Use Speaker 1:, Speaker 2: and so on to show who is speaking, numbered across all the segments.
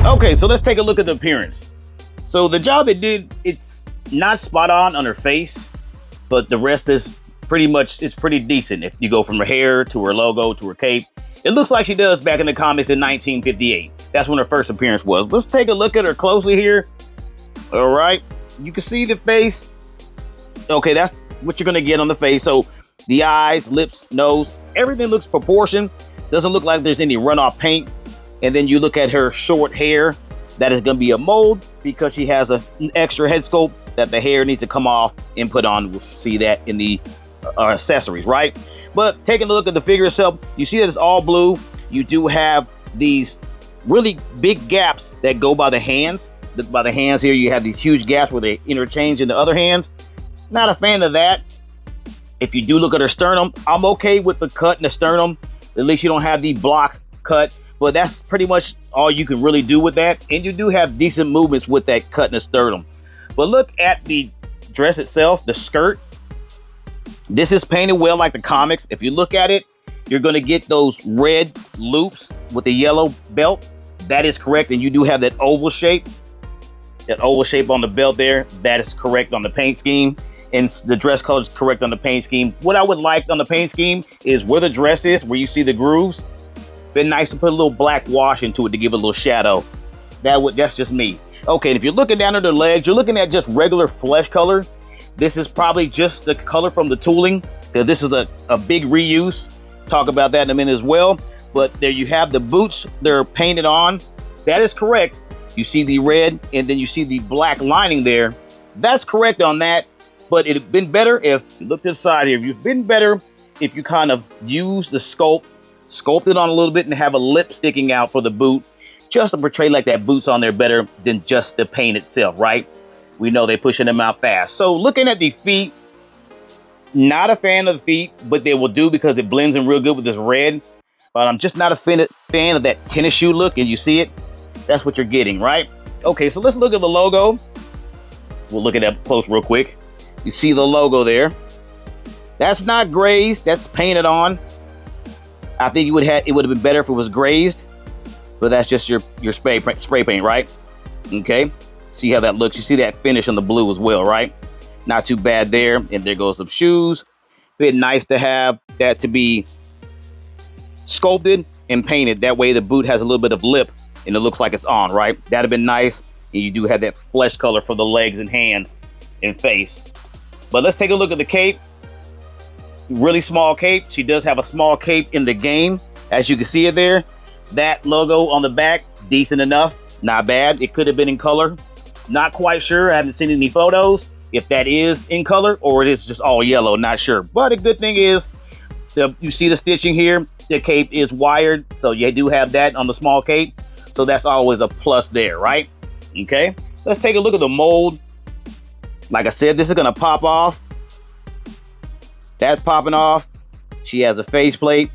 Speaker 1: Okay, so let's take a look at the appearance. So the job it did, it's not spot on her face, but the rest is pretty much, it's pretty decent. If you go from her hair to her logo to her cape, it looks like she does back in the comics in 1958. That's when her first appearance was. Let's take a look at her closely here. All right, you can see the face. Okay, that's what you're gonna get on the face. So the eyes, lips, nose, everything looks proportioned. Doesn't look like there's any runoff paint. And then you look at her short hair. That is gonna be a mold because she has an extra head sculpt that the hair needs to come off and put on. We'll see that in the accessories, right? But taking a look at the figure itself, you see that it's all blue. You do have these really big gaps that go by the hands. By the hands here, you have these huge gaps where they interchange in the other hands. Not a fan of that. If you do look at her sternum, I'm okay with the cut in the sternum. At least you don't have the block cut, but that's pretty much all you can really do with that. And you do have decent movements with that cut in the sternum. But look at the dress itself, the skirt. This is painted well like the comics. If you look at it, you're gonna get those red loops with the yellow belt. That is correct, and you do have that oval shape. That oval shape on the belt there, that is correct on the paint scheme. And the dress color is correct on the paint scheme. What I would like on the paint scheme is where the dress is, where you see the grooves. Been nice to put a little black wash into it to give it a little shadow. That's just me. Okay, and if you're looking down at the legs, you're looking at just regular flesh color. This is probably just the color from the tooling, because this is a big reuse. Talk about that in a minute as well. But there you have the boots, they're painted on. That is correct. You see the red, and then you see the black lining there. That's correct on that. But it'd been better if you look to the side here. You've been better if you kind of use the sculpt it on a little bit and have a lip sticking out for the boot, just to portray like that boot's on there better than just the paint itself, right? We know they're pushing them out fast. So looking at the feet, not a fan of the feet, but they will do because it blends in real good with this red. But I'm just not a fan of that tennis shoe look, and you see it. That's what you're getting, right? Okay, so let's look at the logo. We'll look at that close real quick. You see the logo there. That's not grazed, that's painted on. I think it would have been better if it was grazed, but that's just your spray paint, right? Okay, see how that looks. You see that finish on the blue as well, right? Not too bad there. And there goes some shoes. Bit nice to have that to be sculpted and painted. That way the boot has a little bit of lip and it looks like it's on, right? That'd have been nice. And you do have that flesh color for the legs and hands and face. But let's take a look at the cape. Really small cape. She does have a small cape in the game, as you can see it there. That logo on the back, decent enough, not bad. It could have been in color. Not quite sure. I haven't seen any photos if that is in color or it is just all yellow, not sure. But a good thing is, you see the stitching here. The cape is wired, so you do have that on the small cape. So that's always a plus there, right? Okay, let's take a look at the mold. Like I said, this is gonna pop off. That's popping off. She has a faceplate,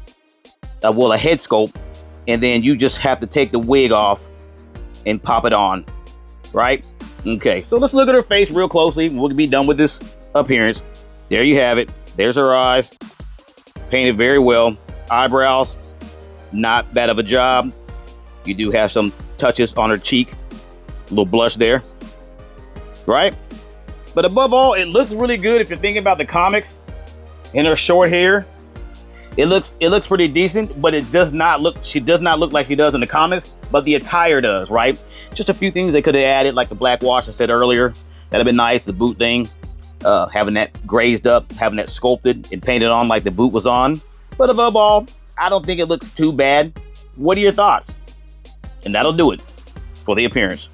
Speaker 1: well, a head sculpt, and then you just have to take the wig off and pop it on, right? Okay, so let's look at her face real closely. We'll be done with this appearance. There you have it. There's her eyes, painted very well. Eyebrows, not bad of a job. You do have some touches on her cheek, a little blush there, right? But above all, it looks really good if you're thinking about the comics. In her short hair, it looks pretty decent, but it does not look, she does not look like she does in the comics, but the attire does, right? Just a few things they could have added, like the black wash I said earlier. That'd have been nice, the boot thing, having that grazed up, having that sculpted and painted on like the boot was on. But above all, I don't think it looks too bad. What are your thoughts? And that'll do it for the appearance.